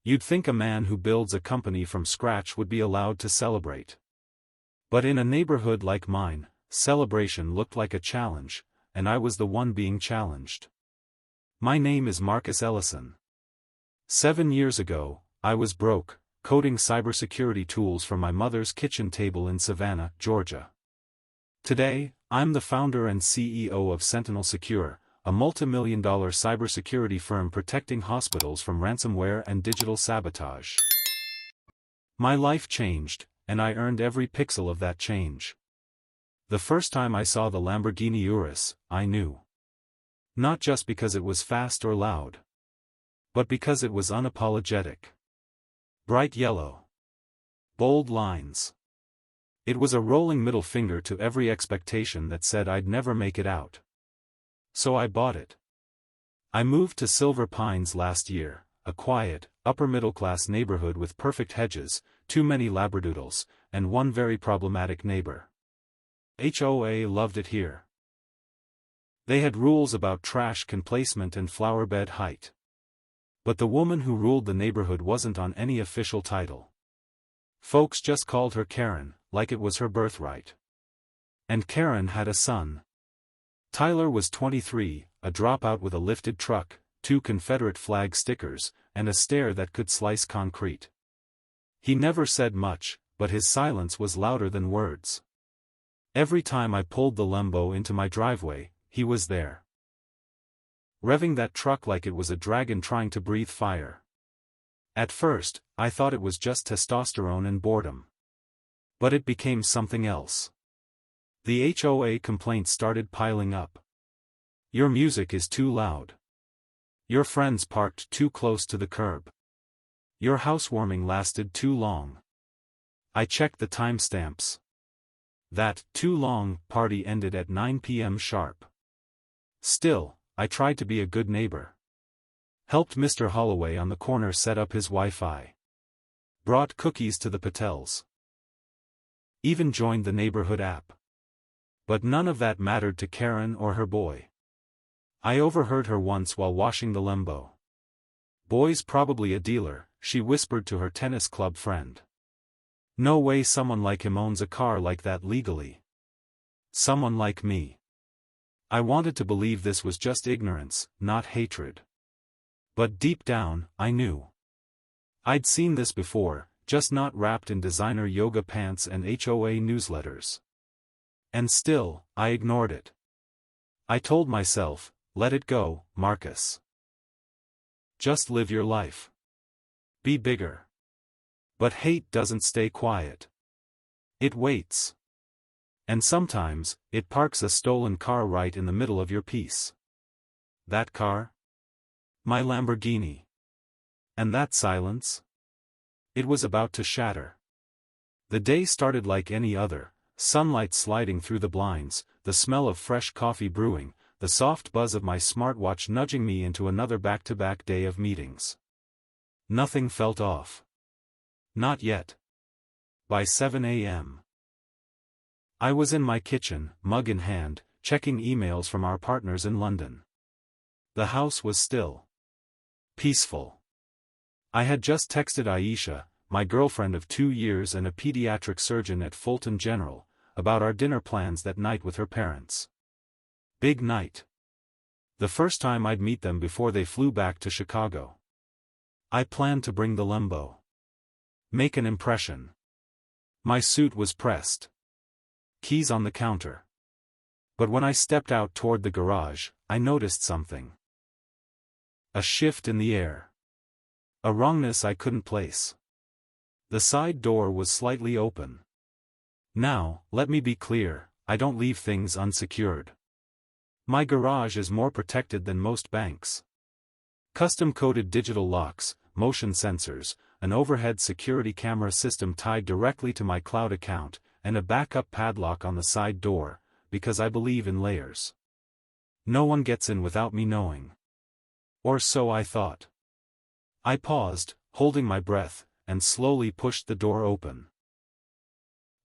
You'd think a man who builds a company from scratch would be allowed to celebrate. But in a neighborhood like mine, celebration looked like a challenge, and I was the one being challenged. My name is Marcus Ellison. 7 years ago, I was broke, coding cybersecurity tools from my mother's kitchen table in Savannah, Georgia. Today, I'm the founder and CEO of Sentinel Secure, a multi-million-dollar cybersecurity firm protecting hospitals from ransomware and digital sabotage. My life changed, and I earned every pixel of that change. The first time I saw the Lamborghini Urus, I knew. Not just because it was fast or loud, but because it was unapologetic. Bright yellow. Bold lines. It was a rolling middle finger to every expectation that said I'd never make it out. So I bought it. I moved to Silver Pines last year, a quiet, upper-middle-class neighborhood with perfect hedges, too many labradoodles, and one very problematic neighbor. HOA loved it here. They had rules about trash can placement and flowerbed height. But the woman who ruled the neighborhood wasn't on any official title. Folks just called her Karen, like it was her birthright. And Karen had a son. Tyler was 23, a dropout with a lifted truck, 2 Confederate flag stickers, and a stare that could slice concrete. He never said much, but his silence was louder than words. Every time I pulled the Lambo into my driveway, he was there. Revving that truck like it was a dragon trying to breathe fire. At first, I thought it was just testosterone and boredom. But it became something else. The HOA complaints started piling up. Your music is too loud. Your friends parked too close to the curb. Your housewarming lasted too long. I checked the timestamps. That too long party ended at 9 p.m. sharp. Still, I tried to be a good neighbor. Helped Mr. Holloway on the corner set up his Wi-Fi. Brought cookies to the Patels. Even joined the neighborhood app. But none of that mattered to Karen or her boy. I overheard her once while washing the Lambo. "Boy's probably a dealer," she whispered to her tennis club friend. "No way someone like him owns a car like that legally. Someone like me." I wanted to believe this was just ignorance, not hatred. But deep down, I knew. I'd seen this before, just not wrapped in designer yoga pants and HOA newsletters. And still, I ignored it. I told myself, let it go, Marcus. Just live your life. Be bigger. But hate doesn't stay quiet. It waits. And sometimes, it parks a stolen car right in the middle of your peace. That car? My Lamborghini. And that silence? It was about to shatter. The day started like any other, sunlight sliding through the blinds, the smell of fresh coffee brewing, the soft buzz of my smartwatch nudging me into another back-to-back day of meetings. Nothing felt off. Not yet. By 7 a.m. I was in my kitchen, mug in hand, checking emails from our partners in London. The house was still. Peaceful. I had just texted Aisha, my girlfriend of 2 years and a pediatric surgeon at Fulton General, about our dinner plans that night with her parents. Big night. The first time I'd meet them before they flew back to Chicago. I planned to bring the Lambo. Make an impression. My suit was pressed. Keys on the counter. But when I stepped out toward the garage, I noticed something. A shift in the air. A wrongness I couldn't place. The side door was slightly open. Now, let me be clear, I don't leave things unsecured. My garage is more protected than most banks. Custom-coded digital locks, motion sensors, an overhead security camera system tied directly to my cloud account, and a backup padlock on the side door, because I believe in layers. No one gets in without me knowing. Or so I thought. I paused, holding my breath, and slowly pushed the door open.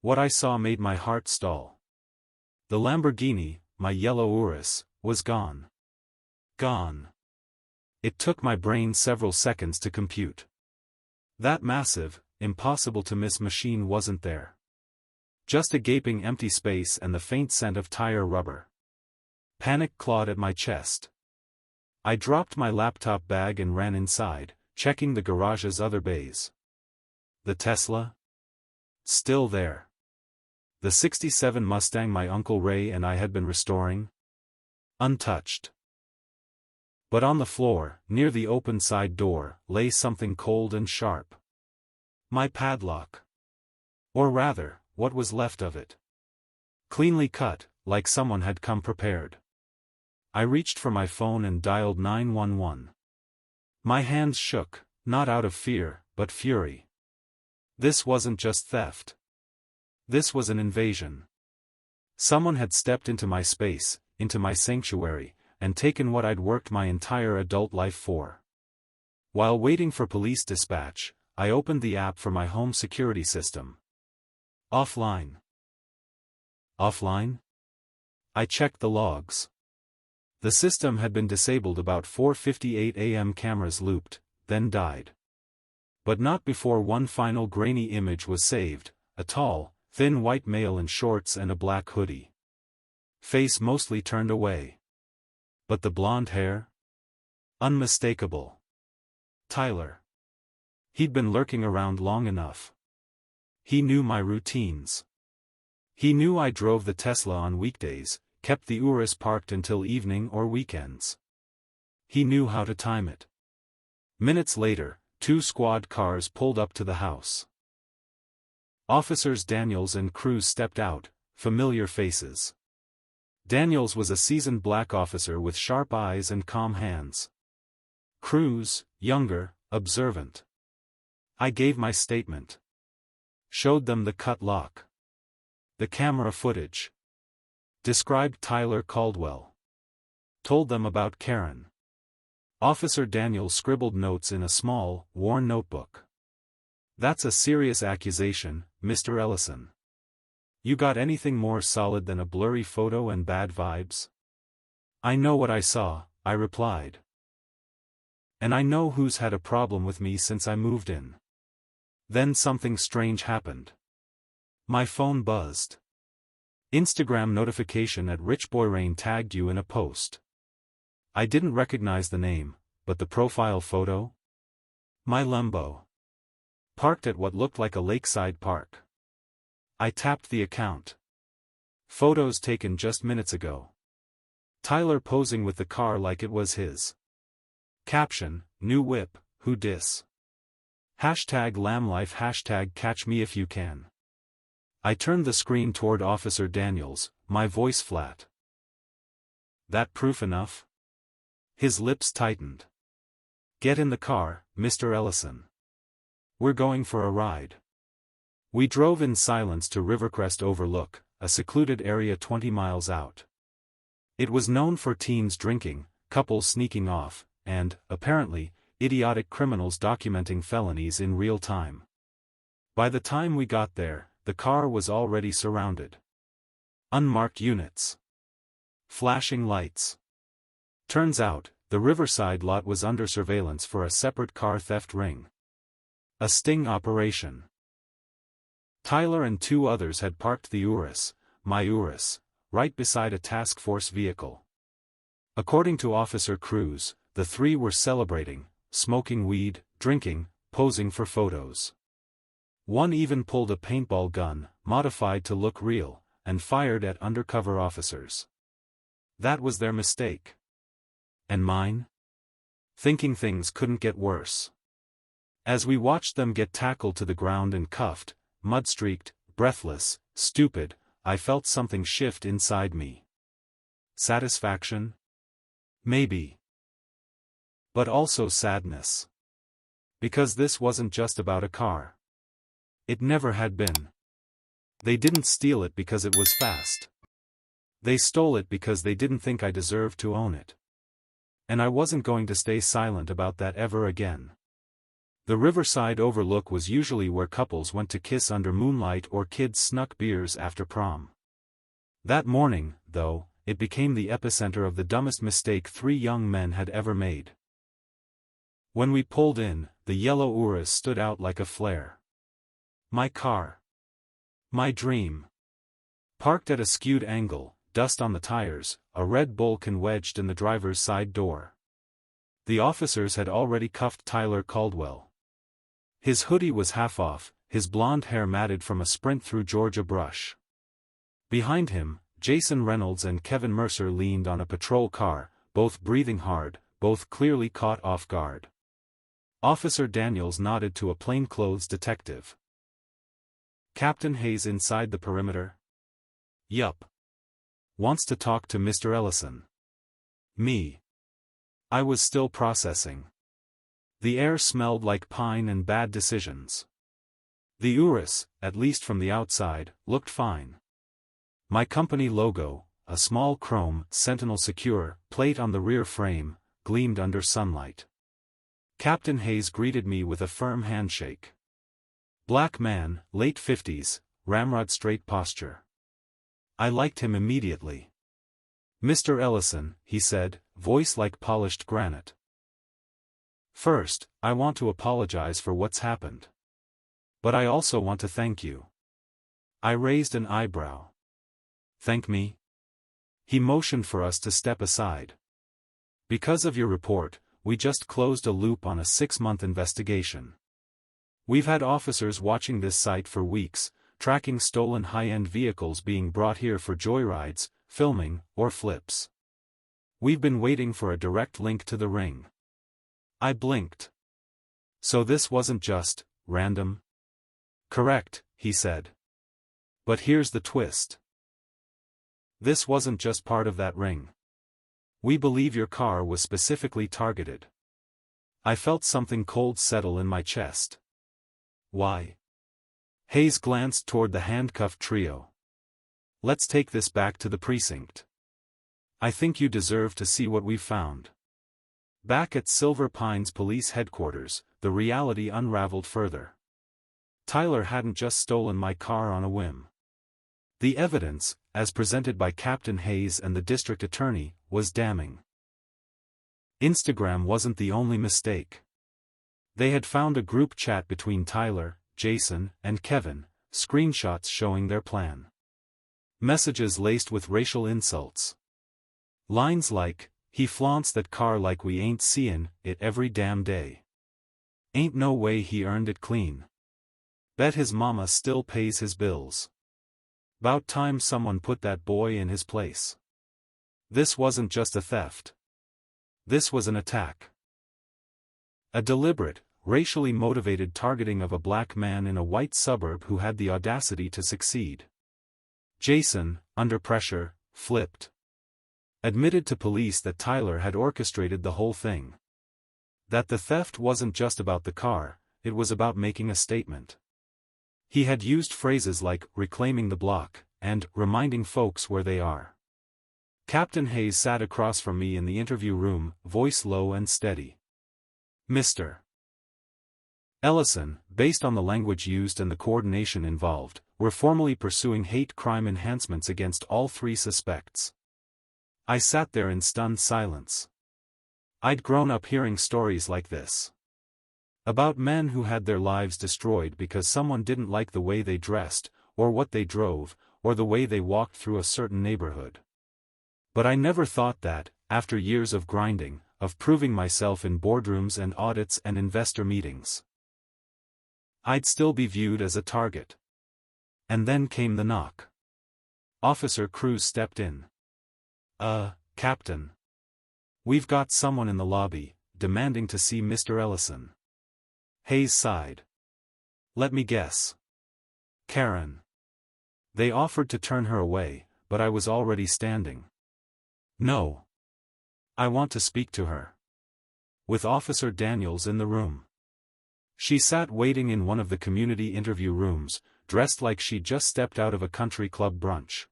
What I saw made my heart stall. The Lamborghini, my yellow Urus, was gone. Gone. It took my brain several seconds to compute. That massive, impossible-to-miss machine wasn't there. Just a gaping empty space and the faint scent of tire rubber. Panic clawed at my chest. I dropped my laptop bag and ran inside, checking the garage's other bays. The Tesla? Still there. The '67 Mustang my Uncle Ray and I had been restoring? Untouched. But on the floor, near the open side door, lay something cold and sharp. My padlock. Or rather, what was left of it. Cleanly cut, like someone had come prepared. I reached for my phone and dialed 911. My hands shook, not out of fear, but fury. This wasn't just theft. This was an invasion. Someone had stepped into my space, into my sanctuary, and taken what I'd worked my entire adult life for. While waiting for police dispatch, I opened the app for my home security system. Offline. Offline? I checked the logs. The system had been disabled about 4:58 a.m. Cameras looped, then died. But not before one final grainy image was saved, a tall, thin white male in shorts and a black hoodie. Face mostly turned away. But the blonde hair? Unmistakable. Tyler. He'd been lurking around long enough. He knew my routines. He knew I drove the Tesla on weekdays, kept the Urus parked until evening or weekends. He knew how to time it. Minutes later, 2 squad cars pulled up to the house. Officers Daniels and Cruz stepped out, familiar faces. Daniels was a seasoned black officer with sharp eyes and calm hands. Cruz, younger, observant. I gave my statement. Showed them the cut lock. The camera footage. Described Tyler Caldwell. Told them about Karen. Officer Daniels scribbled notes in a small, worn notebook. "That's a serious accusation, Mr. Ellison. You got anything more solid than a blurry photo and bad vibes?" "I know what I saw," I replied. "And I know who's had a problem with me since I moved in." Then something strange happened. My phone buzzed. Instagram notification at Rich Boy Rain tagged you in a post. I didn't recognize the name, but the profile photo? My Lambo. Parked at what looked like a lakeside park. I tapped the account. Photos taken just minutes ago. Tyler posing with the car like it was his. Caption, "New whip, who dis?" Hashtag #LambLife hashtag catch me if you can. I turned the screen toward Officer Daniels, my voice flat. "That proof enough?" His lips tightened. "Get in the car, Mr. Ellison. We're going for a ride." We drove in silence to Rivercrest Overlook, a secluded area 20 miles out. It was known for teens drinking, couples sneaking off, and, apparently, idiotic criminals documenting felonies in real time. By the time we got there, the car was already surrounded. Unmarked units. Flashing lights. Turns out, the Riverside lot was under surveillance for a separate car theft ring. A sting operation. Tyler and 2 others had parked the Urus, my Urus, right beside a task force vehicle. According to Officer Cruz, the 3 were celebrating, smoking weed, drinking, posing for photos. One even pulled a paintball gun, modified to look real, and fired at undercover officers. That was their mistake. And mine? Thinking things couldn't get worse. As we watched them get tackled to the ground and cuffed, mud-streaked, breathless, stupid, I felt something shift inside me. Satisfaction? Maybe. But also sadness. Because this wasn't just about a car. It never had been. They didn't steal it because it was fast. They stole it because they didn't think I deserved to own it. And I wasn't going to stay silent about that ever again. The Riverside Overlook was usually where couples went to kiss under moonlight or kids snuck beers after prom. That morning, though, it became the epicenter of the dumbest mistake 3 young men had ever made. When we pulled in, the yellow Urus stood out like a flare. My car. My dream. Parked at a skewed angle, dust on the tires, a red Vulcan wedged in the driver's side door. The officers had already cuffed Tyler Caldwell. His hoodie was half off, his blonde hair matted from a sprint through Georgia brush. Behind him, Jason Reynolds and Kevin Mercer leaned on a patrol car, both breathing hard, both clearly caught off guard. Officer Daniels nodded to a plainclothes detective. Captain Hayes inside the perimeter? Yup. Wants to talk to Mr. Ellison. Me. I was still processing. The air smelled like pine and bad decisions. The Urus, at least from the outside, looked fine. My company logo, a small chrome Sentinel Secure plate on the rear frame, gleamed under sunlight. Captain Hayes greeted me with a firm handshake. Black man, late 50s, ramrod straight posture. I liked him immediately. Mr. Ellison, he said, voice like polished granite. First, I want to apologize for what's happened. But I also want to thank you. I raised an eyebrow. Thank me? He motioned for us to step aside. Because of your report, we just closed a loop on a 6-month investigation. We've had officers watching this site for weeks, tracking stolen high-end vehicles being brought here for joyrides, filming, or flips. We've been waiting for a direct link to the ring. I blinked. So this wasn't just random? Correct, he said. But here's the twist. This wasn't just part of that ring. We believe your car was specifically targeted. I felt something cold settle in my chest. Why? Hayes glanced toward the handcuffed trio. Let's take this back to the precinct. I think you deserve to see what we've found. Back at Silver Pines Police Headquarters, the reality unraveled further. Tyler hadn't just stolen my car on a whim. The evidence, as presented by Captain Hayes and the district attorney, was damning. Instagram wasn't the only mistake. They had found a group chat between Tyler, Jason, and Kevin, screenshots showing their plan. Messages laced with racial insults. Lines like, "He flaunts that car like we ain't seein' it every damn day. Ain't no way he earned it clean. Bet his mama still pays his bills. 'Bout time someone put that boy in his place." This wasn't just a theft. This was an attack. A deliberate, racially motivated targeting of a black man in a white suburb who had the audacity to succeed. Jason, under pressure, flipped. Admitted to police that Tyler had orchestrated the whole thing. That the theft wasn't just about the car, it was about making a statement. He had used phrases like reclaiming the block and reminding folks where they are. Captain Hayes sat across from me in the interview room, voice low and steady. Mr. Ellison, based on the language used and the coordination involved, we're formally pursuing hate crime enhancements against all 3 suspects. I sat there in stunned silence. I'd grown up hearing stories like this. About men who had their lives destroyed because someone didn't like the way they dressed, or what they drove, or the way they walked through a certain neighborhood. But I never thought that, after years of grinding, of proving myself in boardrooms and audits and investor meetings, I'd still be viewed as a target. And then came the knock. Officer Cruz stepped in. Captain. We've got someone in the lobby, demanding to see Mr. Ellison. Hayes sighed. Let me guess. Karen. They offered to turn her away, but I was already standing. No. I want to speak to her. With Officer Daniels in the room. She sat waiting in one of the community interview rooms, dressed like she'd just stepped out of a country club brunch.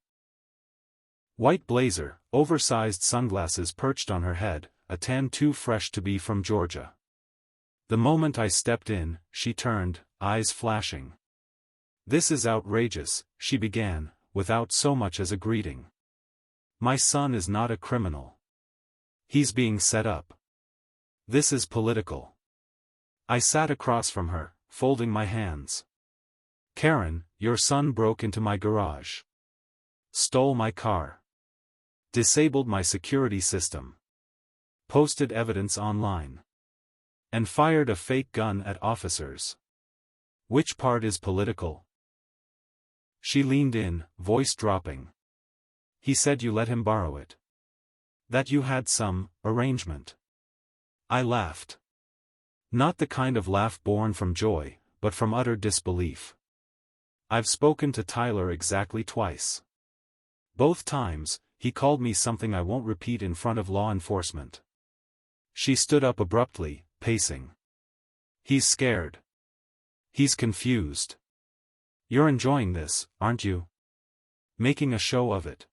White blazer, oversized sunglasses perched on her head, a tan too fresh to be from Georgia. The moment I stepped in, she turned, eyes flashing. This is outrageous, she began, without so much as a greeting. My son is not a criminal. He's being set up. This is political. I sat across from her, folding my hands. Karen, your son broke into my garage. Stole my car. Disabled my security system. Posted evidence online. And fired a fake gun at officers. Which part is political? She leaned in, voice dropping. He said you let him borrow it. That you had some arrangement. I laughed. Not the kind of laugh born from joy, but from utter disbelief. I've spoken to Tyler exactly twice. Both times, he called me something I won't repeat in front of law enforcement. She stood up abruptly, pacing. He's scared. He's confused. You're enjoying this, aren't you? Making a show of it.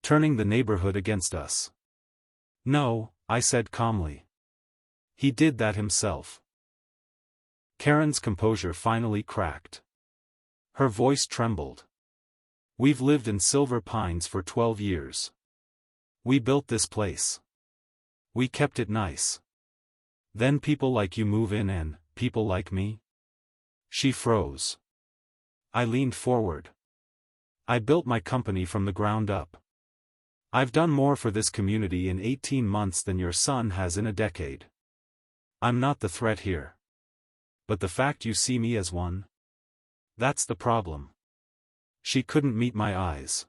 Turning the neighborhood against us. No, I said calmly. He did that himself. Karen's composure finally cracked. Her voice trembled. We've lived in Silver Pines for 12 years. We built this place. We kept it nice. Then people like you move in and, people like me? She froze. I leaned forward. I built my company from the ground up. I've done more for this community in 18 months than your son has in a decade. I'm not the threat here. But the fact you see me as one? That's the problem. She couldn't meet my eyes.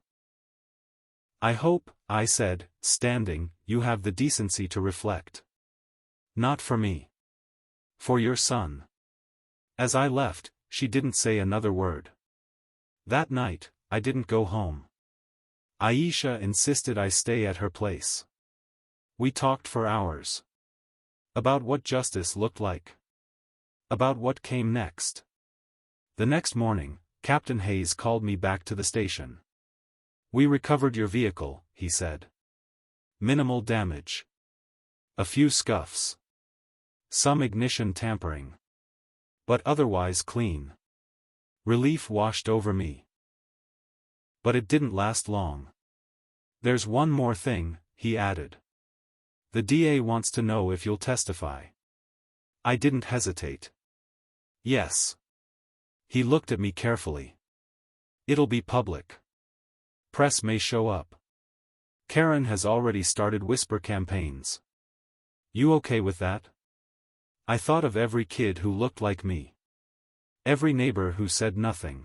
I hope, I said, standing, you have the decency to reflect. Not for me. For your son. As I left, she didn't say another word. That night, I didn't go home. Aisha insisted I stay at her place. We talked for hours. About what justice looked like. About what came next. The next morning, Captain Hayes called me back to the station. We recovered your vehicle, he said. Minimal damage. A few scuffs. Some ignition tampering. But otherwise clean. Relief washed over me. But it didn't last long. There's one more thing, he added. The DA wants to know if you'll testify. I didn't hesitate. Yes. He looked at me carefully. It'll be public. Press may show up. Karen has already started whisper campaigns. You okay with that? I thought of every kid who looked like me. Every neighbor who said nothing.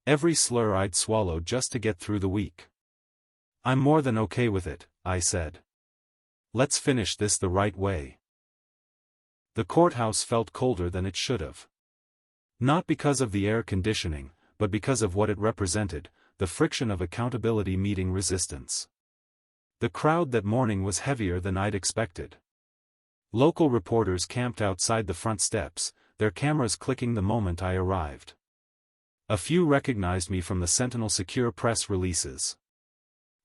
Every slur I'd swallow just to get through the week. I'm more than okay with it, I said. Let's finish this the right way. The courthouse felt colder than it should have. Not because of the air conditioning, but because of what it represented, the friction of accountability meeting resistance. The crowd that morning was heavier than I'd expected. Local reporters camped outside the front steps, their cameras clicking the moment I arrived. A few recognized me from the Sentinel Secure press releases.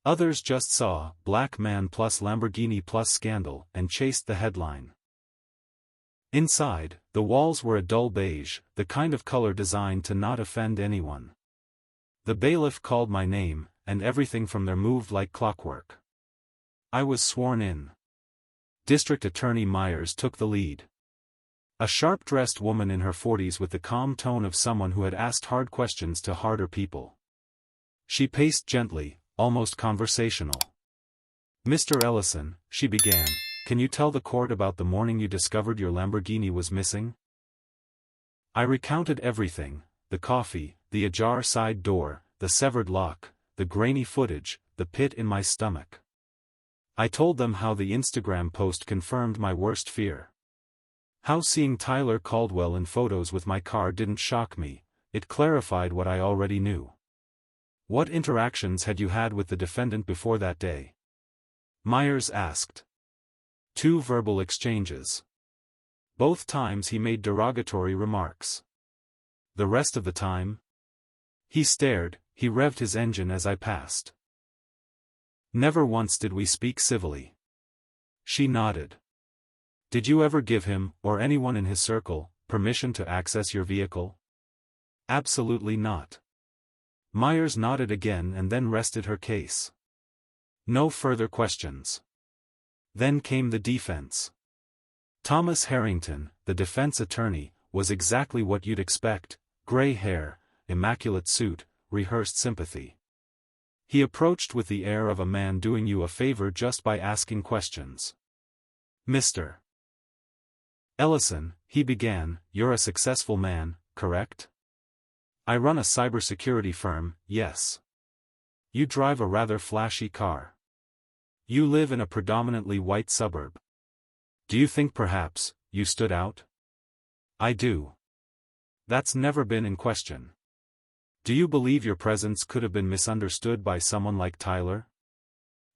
Others just saw "Black Man plus Lamborghini plus Scandal" and chased the headline. Inside, the walls were a dull beige, the kind of color designed to not offend anyone. The bailiff called my name, and everything from there moved like clockwork. I was sworn in. District Attorney Myers took the lead. A sharp-dressed woman in her 40s with the calm tone of someone who had asked hard questions to harder people. She paced gently, almost conversational. Mr. Ellison, she began, can you tell the court about the morning you discovered your Lamborghini was missing? I recounted everything, the coffee, the ajar side door, the severed lock, the grainy footage, the pit in my stomach. I told them how the Instagram post confirmed my worst fear. How seeing Tyler Caldwell in photos with my car didn't shock me, it clarified what I already knew. What interactions had you had with the defendant before that day? Myers asked. 2 verbal exchanges. Both times he made derogatory remarks. The rest of the time? He stared, he revved his engine as I passed. Never once did we speak civilly. She nodded. Did you ever give him, or anyone in his circle, permission to access your vehicle? Absolutely not. Myers nodded again and then rested her case. No further questions. Then came the defense. Thomas Harrington, the defense attorney, was exactly what you'd expect: gray hair, immaculate suit, rehearsed sympathy. He approached with the air of a man doing you a favor just by asking questions. "Mr. Ellison," he began, "you're a successful man, correct?" "I run a cybersecurity firm, yes." "You drive a rather flashy car. You live in a predominantly white suburb. Do you think perhaps you stood out?" "I do. That's never been in question." "Do you believe your presence could have been misunderstood by someone like Tyler?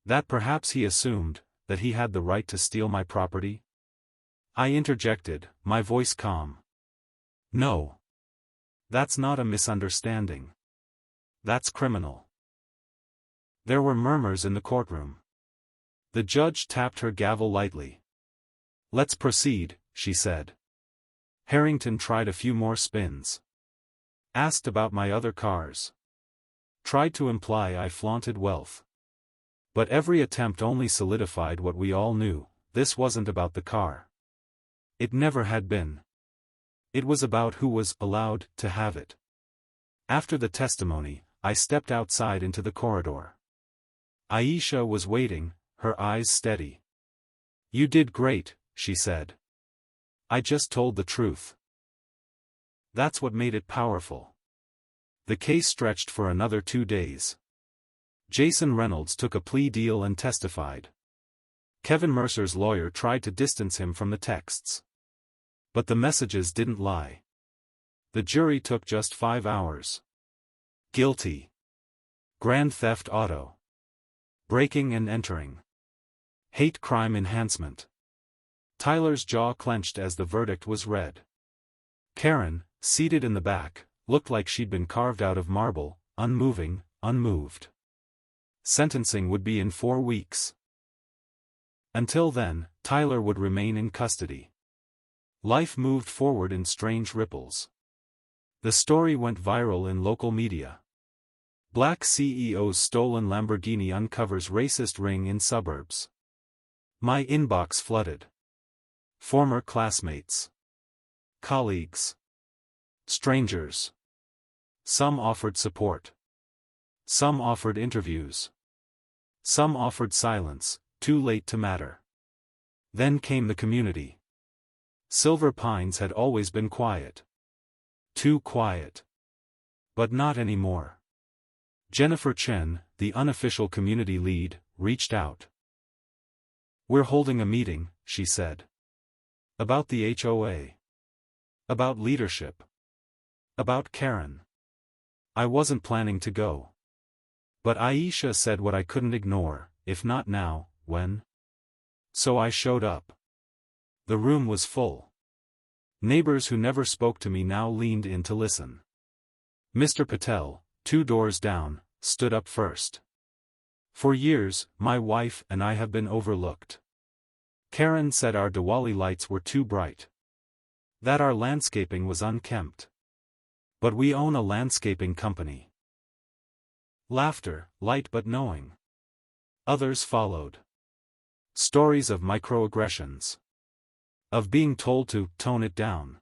That perhaps he assumed that he had the right to steal my property?" I interjected, my voice calm. "No. That's not a misunderstanding. That's criminal." There were murmurs in the courtroom. The judge tapped her gavel lightly. "Let's proceed," she said. Harrington tried a few more spins. Asked about my other cars. Tried to imply I flaunted wealth. But every attempt only solidified what we all knew: this wasn't about the car. It never had been. It was about who was allowed to have it. After the testimony, I stepped outside into the corridor. Aisha was waiting, her eyes steady. "You did great," she said. "I just told the truth." That's what made it powerful. The case stretched for another 2 days. Jason Reynolds took a plea deal and testified. Kevin Mercer's lawyer tried to distance him from the texts. But the messages didn't lie. The jury took just 5 hours. Guilty. Grand theft auto. Breaking and entering. Hate crime enhancement. Tyler's jaw clenched as the verdict was read. Karen, seated in the back, looked like she'd been carved out of marble, unmoving, unmoved. Sentencing would be in 4 weeks. Until then, Tyler would remain in custody. Life moved forward in strange ripples. The story went viral in local media. Black CEO's stolen Lamborghini uncovers racist ring in suburbs. My inbox flooded. Former classmates. Colleagues. Strangers. Some offered support. Some offered interviews. Some offered silence, too late to matter. Then came the community. Silver Pines had always been quiet. Too quiet. But not anymore. Jennifer Chen, the unofficial community lead, reached out. "We're holding a meeting," she said. "About the HOA. About leadership. About Karen." I wasn't planning to go. But Aisha said what I couldn't ignore: if not now, when? So I showed up. The room was full. Neighbors who never spoke to me now leaned in to listen. Mr. Patel, 2 doors down, stood up first. "For years, my wife and I have been overlooked. Karen said our Diwali lights were too bright. That our landscaping was unkempt. But we own a landscaping company." Laughter, light but knowing. Others followed. Stories of microaggressions. Of being told to tone it down.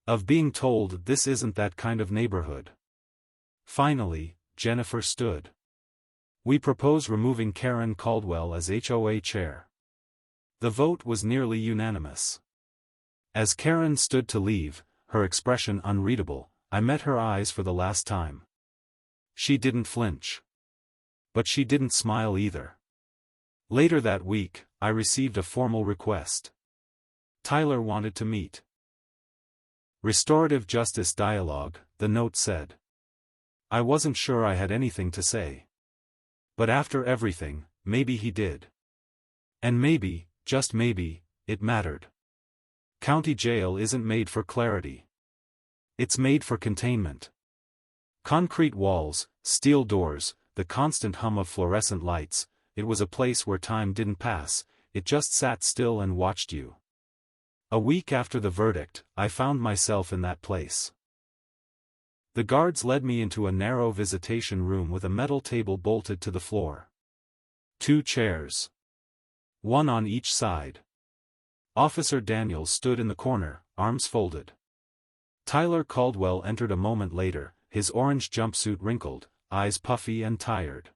Of being told this isn't that kind of neighborhood. Finally, Jennifer stood. "We propose removing Karen Caldwell as HOA chair." The vote was nearly unanimous. As Karen stood to leave, her expression unreadable, I met her eyes for the last time. She didn't flinch. But she didn't smile either. Later that week, I received a formal request. Tyler wanted to meet. Restorative justice dialogue, the note said. I wasn't sure I had anything to say. But after everything, maybe he did. And maybe, just maybe, it mattered. County jail isn't made for clarity. It's made for containment. Concrete walls, steel doors, the constant hum of fluorescent lights, it was a place where time didn't pass, it just sat still and watched you. A week after the verdict, I found myself in that place. The guards led me into a narrow visitation room with a metal table bolted to the floor. 2 chairs. 1 on each side. Officer Daniels stood in the corner, arms folded. Tyler Caldwell entered a moment later, his orange jumpsuit wrinkled, eyes puffy and tired.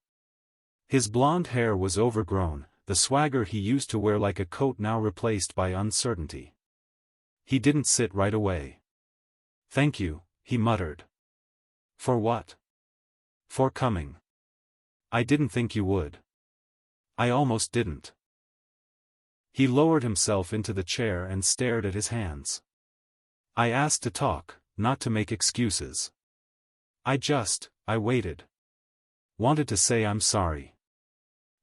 His blonde hair was overgrown, the swagger he used to wear like a coat now replaced by uncertainty. He didn't sit right away. "Thank you," he muttered. "For what?" "For coming. I didn't think you would. I almost didn't." He lowered himself into the chair and stared at his hands. "I asked to talk, not to make excuses. I waited. Wanted to say I'm sorry."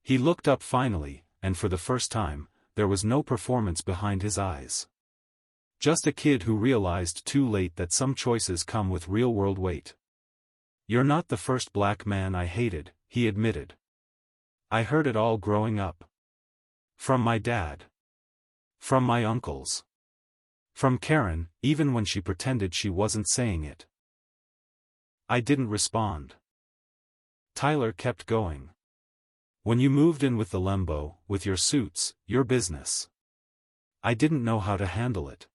He looked up finally, and for the first time, there was no performance behind his eyes. Just a kid who realized too late that some choices come with real-world weight. "You're not the first black man I hated," he admitted. "I heard it all growing up. From my dad. From my uncles. From Karen, even when she pretended she wasn't saying it." I didn't respond. Tyler kept going. "When you moved in with the Lambo, with your suits, your business. I didn't know how to handle it.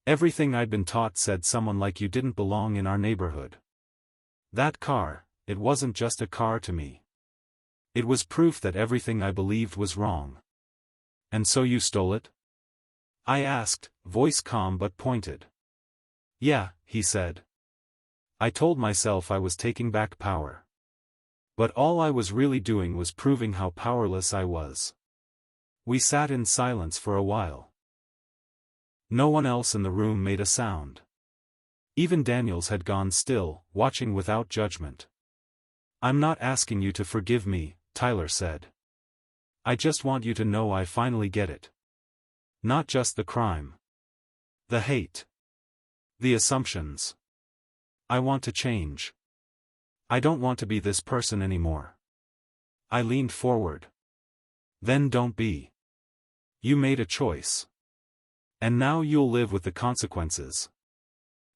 Everything I'd been taught said someone like you didn't belong in our neighborhood. That car, it wasn't just a car to me. It was proof that everything I believed was wrong." "And so you stole it?" I asked, voice calm but pointed. "Yeah," he said. "I told myself I was taking back power. But all I was really doing was proving how powerless I was." We sat in silence for a while. No one else in the room made a sound. Even Daniels had gone still, watching without judgment. "I'm not asking you to forgive me," Tyler said. "I just want you to know I finally get it. Not just the crime. The hate. The assumptions. I want to change. I don't want to be this person anymore." I leaned forward. "Then don't be. You made a choice. And now you'll live with the consequences.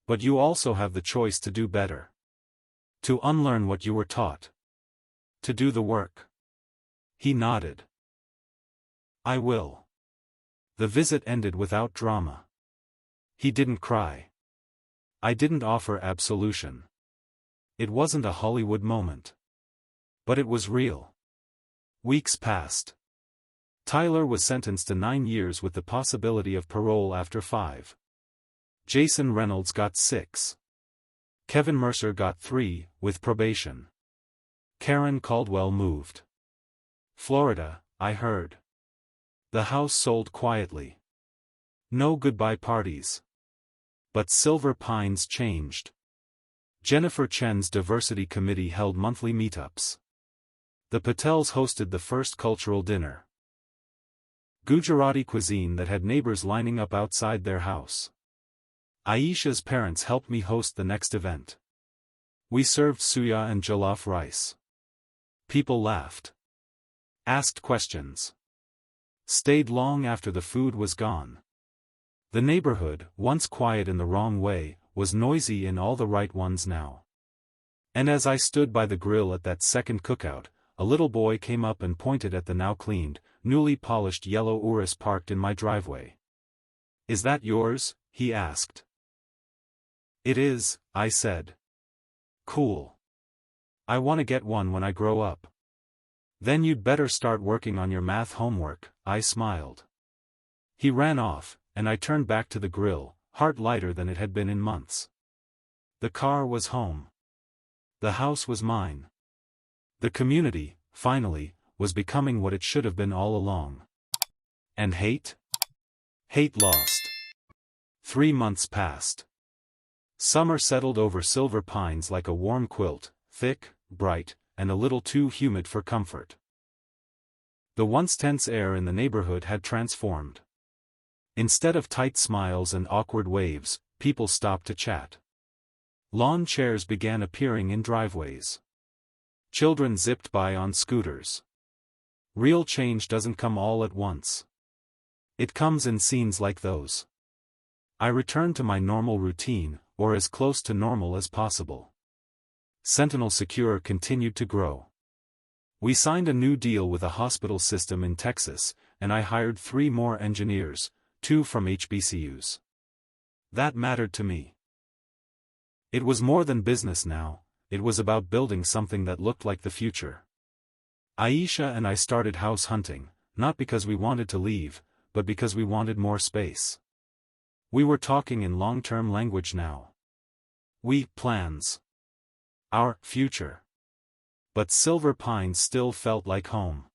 But you also have the choice to do better. To unlearn what you were taught. To do the work." He nodded. "I will." The visit ended without drama. He didn't cry. I didn't offer absolution. It wasn't a Hollywood moment. But it was real. Weeks passed. Tyler was sentenced to 9 years with the possibility of parole after 5. Jason Reynolds got 6. Kevin Mercer got 3, with probation. Karen Caldwell moved. Florida, I heard. The house sold quietly. No goodbye parties. But Silver Pines changed. Jennifer Chen's diversity committee held monthly meetups. The Patels hosted the first cultural dinner. Gujarati cuisine that had neighbors lining up outside their house. Aisha's parents helped me host the next event. We served suya and jollof rice. People laughed. Asked questions. Stayed long after the food was gone. The neighborhood, once quiet in the wrong way, was noisy in all the right ones now. And as I stood by the grill at that second cookout, a little boy came up and pointed at the now cleaned, newly polished yellow Urus parked in my driveway. "Is that yours?" he asked. "It is," I said. "Cool. I want to get one when I grow up." "Then you'd better start working on your math homework," I smiled. He ran off, and I turned back to the grill, heart lighter than it had been in months. The car was home. The house was mine. The community, finally, was becoming what it should have been all along. And hate? Hate lost. 3 months passed. Summer settled over Silver Pines like a warm quilt, thick, bright, and a little too humid for comfort. The once tense air in the neighborhood had transformed. Instead of tight smiles and awkward waves, people stopped to chat. Lawn chairs began appearing in driveways. Children zipped by on scooters. Real change doesn't come all at once. It comes in scenes like those. I returned to my normal routine, or as close to normal as possible. Sentinel Secure continued to grow. We signed a new deal with a hospital system in Texas, and I hired 3 more engineers, 2 from HBCUs. That mattered to me. It was more than business now, it was about building something that looked like the future. Aisha and I started house hunting, not because we wanted to leave, but because we wanted more space. We were talking in long-term language now. Plans. Our future. But Silver Pines still felt like home.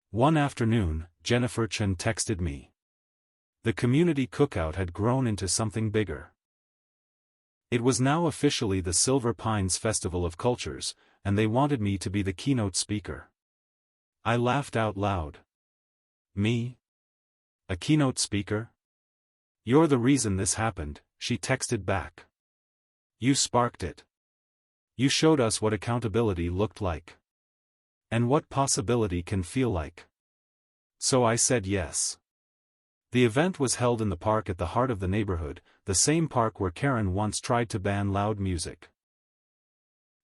One afternoon, Jennifer Chen texted me. The community cookout had grown into something bigger. It was now officially the Silver Pines Festival of Cultures, and they wanted me to be the keynote speaker. I laughed out loud. Me? A keynote speaker? You're the reason this happened, she texted back. You sparked it. You showed us what accountability looked like. And what possibility can feel like. So I said yes. The event was held in the park at the heart of the neighborhood, the same park where Karen once tried to ban loud music.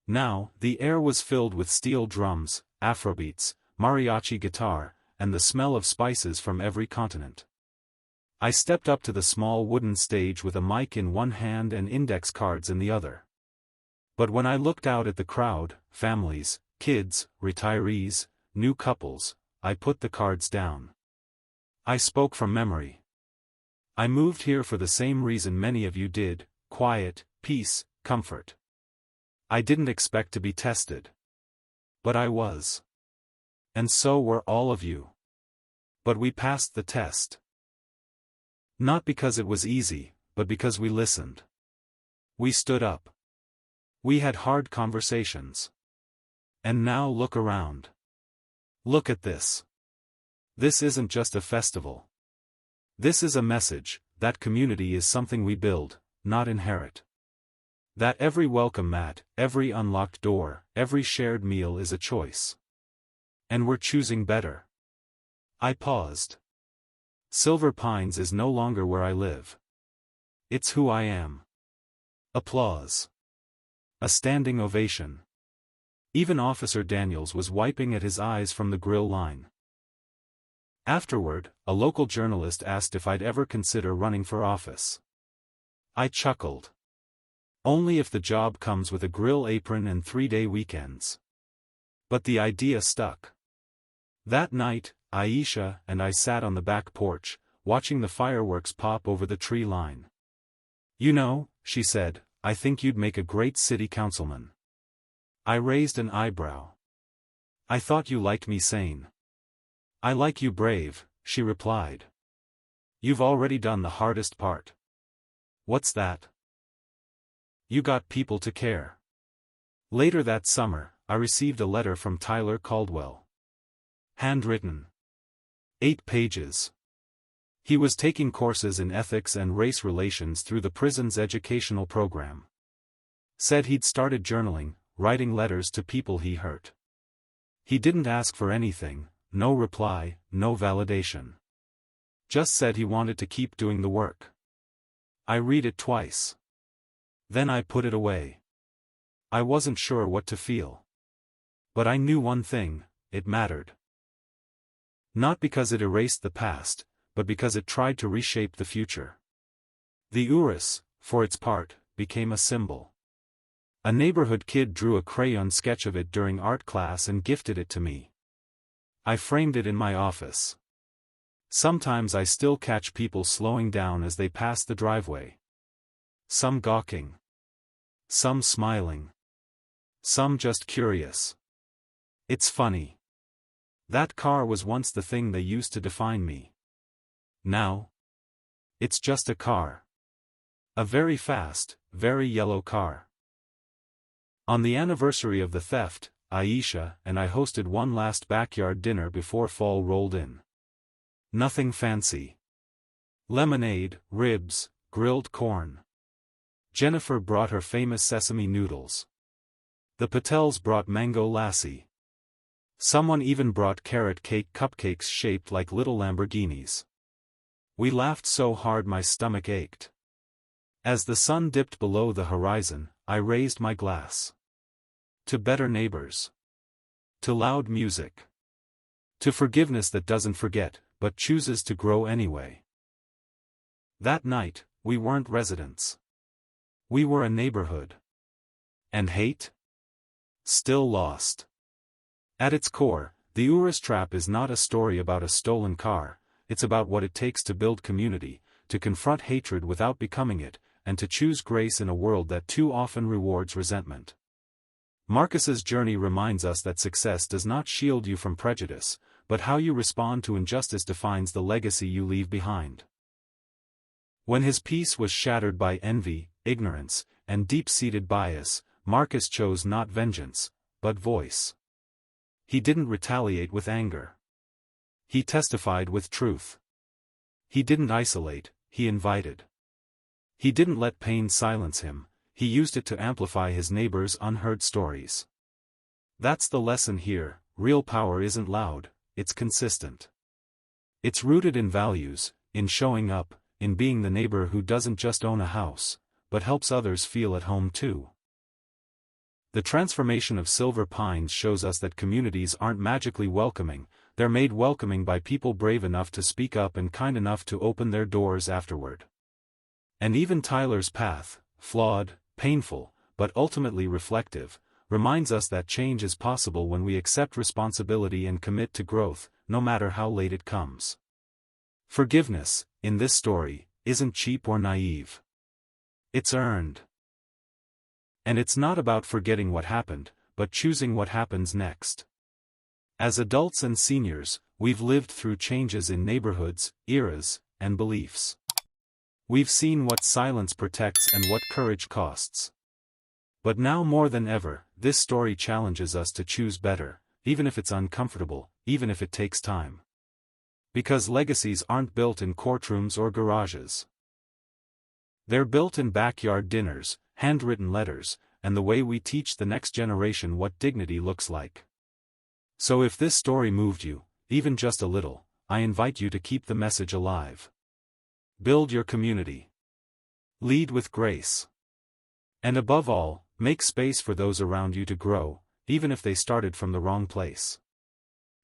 Now, the air was filled with steel drums, Afrobeats, mariachi guitar, and the smell of spices from every continent. I stepped up to the small wooden stage with a mic in one hand and index cards in the other. But when I looked out at the crowd, families, kids, retirees, new couples, I put the cards down. I spoke from memory. I moved here for the same reason many of you did: quiet, peace, comfort. I didn't expect to be tested. But I was. And so were all of you. But we passed the test. Not because it was easy, but because we listened. We stood up. We had hard conversations. And now look around. Look at this. This isn't just a festival. This is a message, that community is something we build, not inherit. That every welcome mat, every unlocked door, every shared meal is a choice. And we're choosing better. I paused. Silver Pines is no longer where I live. It's who I am. Applause. A standing ovation. Even Officer Daniels was wiping at his eyes from the grill line. Afterward, a local journalist asked if I'd ever consider running for office. I chuckled. Only if the job comes with a grill apron and 3-day weekends. But the idea stuck. That night, Aisha and I sat on the back porch, watching the fireworks pop over the tree line. You know, she said, I think you'd make a great city councilman. I raised an eyebrow. I thought you liked me sane. I like you brave, she replied. You've already done the hardest part. What's that? You got people to care. Later that summer, I received a letter from Tyler Caldwell. Handwritten. 8 pages. He was taking courses in ethics and race relations through the prison's educational program. Said he'd started journaling, writing letters to people he hurt. He didn't ask for anything, no reply, no validation. Just said he wanted to keep doing the work. I read it twice. Then I put it away. I wasn't sure what to feel. But I knew one thing, it mattered. Not because it erased the past, but because it tried to reshape the future. The Urus, for its part, became a symbol. A neighborhood kid drew a crayon sketch of it during art class and gifted it to me. I framed it in my office. Sometimes I still catch people slowing down as they pass the driveway. Some gawking. Some smiling. Some just curious. It's funny. That car was once the thing they used to define me. Now? It's just a car. A very fast, very yellow car. On the anniversary of the theft, Aisha and I hosted one last backyard dinner before fall rolled in. Nothing fancy. Lemonade, ribs, grilled corn. Jennifer brought her famous sesame noodles. The Patels brought mango lassi. Someone even brought carrot cake cupcakes shaped like little Lamborghinis. We laughed so hard my stomach ached. As the sun dipped below the horizon, I raised my glass. To better neighbors. To loud music. To forgiveness that doesn't forget, but chooses to grow anyway. That night, we weren't residents. We were a neighborhood. And hate? Still lost. At its core, the Urus Trap is not a story about a stolen car, it's about what it takes to build community, to confront hatred without becoming it, and to choose grace in a world that too often rewards resentment. Marcus's journey reminds us that success does not shield you from prejudice, but how you respond to injustice defines the legacy you leave behind. When his peace was shattered by envy, ignorance, and deep-seated bias, Marcus chose not vengeance, but voice. He didn't retaliate with anger. He testified with truth. He didn't isolate, he invited. He didn't let pain silence him, he used it to amplify his neighbors' unheard stories. That's the lesson here: real power isn't loud, it's consistent. It's rooted in values, in showing up, in being the neighbor who doesn't just own a house, but helps others feel at home too. The transformation of Silver Pines shows us that communities aren't magically welcoming, they're made welcoming by people brave enough to speak up and kind enough to open their doors afterward. And even Tyler's path, flawed, painful, but ultimately reflective, reminds us that change is possible when we accept responsibility and commit to growth, no matter how late it comes. Forgiveness, in this story, isn't cheap or naive. It's earned. And it's not about forgetting what happened, but choosing what happens next. As adults and seniors, we've lived through changes in neighborhoods, eras, and beliefs. We've seen what silence protects and what courage costs. But now more than ever, this story challenges us to choose better, even if it's uncomfortable, even if it takes time. Because legacies aren't built in courtrooms or garages. They're built in backyard dinners, handwritten letters, and the way we teach the next generation what dignity looks like. So if this story moved you, even just a little, I invite you to keep the message alive. Build your community. Lead with grace. And above all, make space for those around you to grow, even if they started from the wrong place.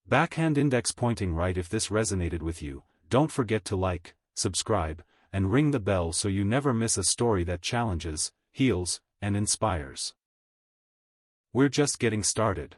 Backhand index pointing right if this resonated with you. Don't forget to like, subscribe, and ring the bell so you never miss a story that challenges, heals, and inspires. We're just getting started.